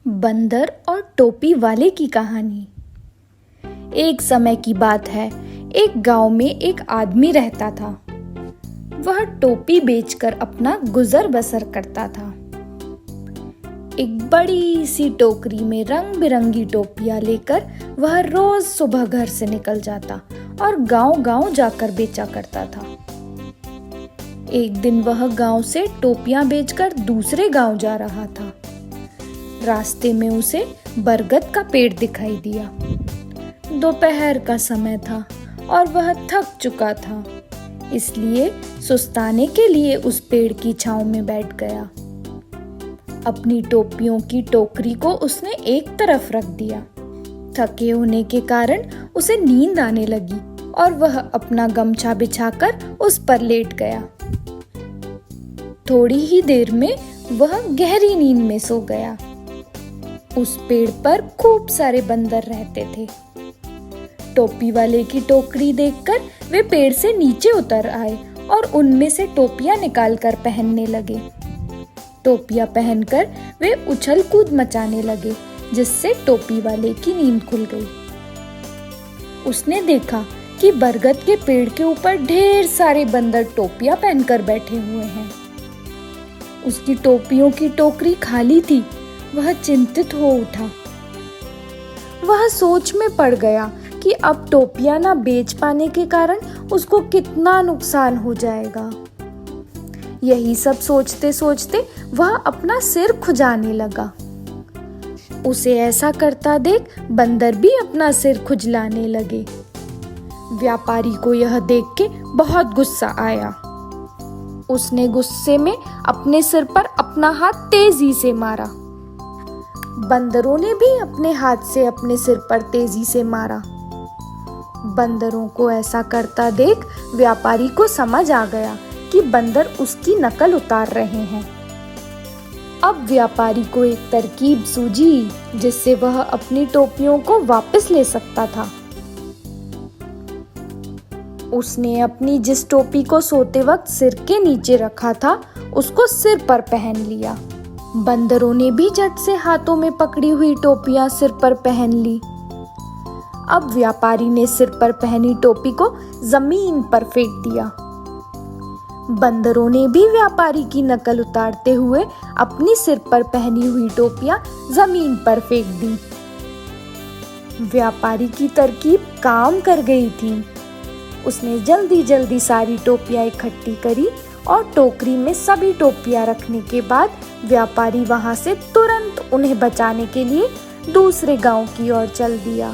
बंदर और टोपी वाले की कहानी। एक समय की बात है, एक गांव में एक आदमी रहता था। वह टोपी बेचकर अपना गुजर बसर करता था। एक बड़ी सी टोकरी में रंग बिरंगी टोपियां लेकर वह रोज सुबह घर से निकल जाता और गांव-गांव जाकर बेचा करता था। एक दिन वह गांव से टोपियां बेचकर दूसरे गांव जा रहा था। रास्ते में उसे बरगद का पेड़ दिखाई दिया। दोपहर का समय था और वह थक चुका था, इसलिए सुस्ताने के लिए उस पेड़ की छांव में बैठ गया। अपनी टोपियों की टोकरी को उसने एक तरफ रख दिया। थके होने के कारण उसे नींद आने लगी और वह अपना गमछा बिछाकर उस पर लेट गया। थोड़ी ही देर में वह गहरी नींद में सो गया। उस पेड़ पर खूब सारे बंदर रहते थे। टोपी वाले की टोकरी देखकर वे पेड़ से नीचे उतर आए और उनमें से टोपियां निकालकर पहनने लगे। टोपियां पहनकर वे उछल कूद मचाने लगे, जिससे टोपी वाले की नींद खुल गई। उसने देखा कि बरगद के पेड़ के ऊपर ढेर सारे बंदर टोपियां पहनकर बैठे हुए हैं। उसकी टोपियों की टोकरी खाली थी। वह चिंतित हो उठा। वह सोच में पड़ गया कि अब टोपियां ना बेच पाने के कारण उसको कितना नुकसान हो जाएगा। यही सब सोचते सोचते वह अपना सिर खुजाने लगा। उसे ऐसा करता देख बंदर भी अपना सिर खुजलाने लगे। व्यापारी को यह देख के बहुत गुस्सा आया। उसने गुस्से में अपने सिर पर अपना हाथ तेजी से मारा। बंदरों ने भी अपने हाथ से अपने सिर पर तेजी से मारा। बंदरों को ऐसा करता देख व्यापारी को समझ आ गया कि बंदर उसकी नकल उतार रहे हैं। अब व्यापारी को एक तरकीब सूझी, जिससे वह अपनी टोपियों को वापस ले सकता था। उसने अपनी जिस टोपी को सोते वक्त सिर के नीचे रखा था, उसको सिर पर पहन लिया। बंदरों ने भी झट से हाथों में पकड़ी हुई टोपियां सिर पर पहन ली। अब व्यापारी ने सिर पर पहनी टोपी को जमीन पर फेंक दिया। बंदरों ने भी व्यापारी की नकल उतारते हुए अपनी सिर पर पहनी हुई टोपियां जमीन पर फेंक दी। व्यापारी की तरकीब काम कर गई थी। उसने जल्दी जल्दी सारी टोपियां इकट्ठी करी और टोकरी में सभी टोपियां रखने के बाद व्यापारी वहां से तुरंत उन्हें बचाने के लिए दूसरे गांव की ओर चल दिया।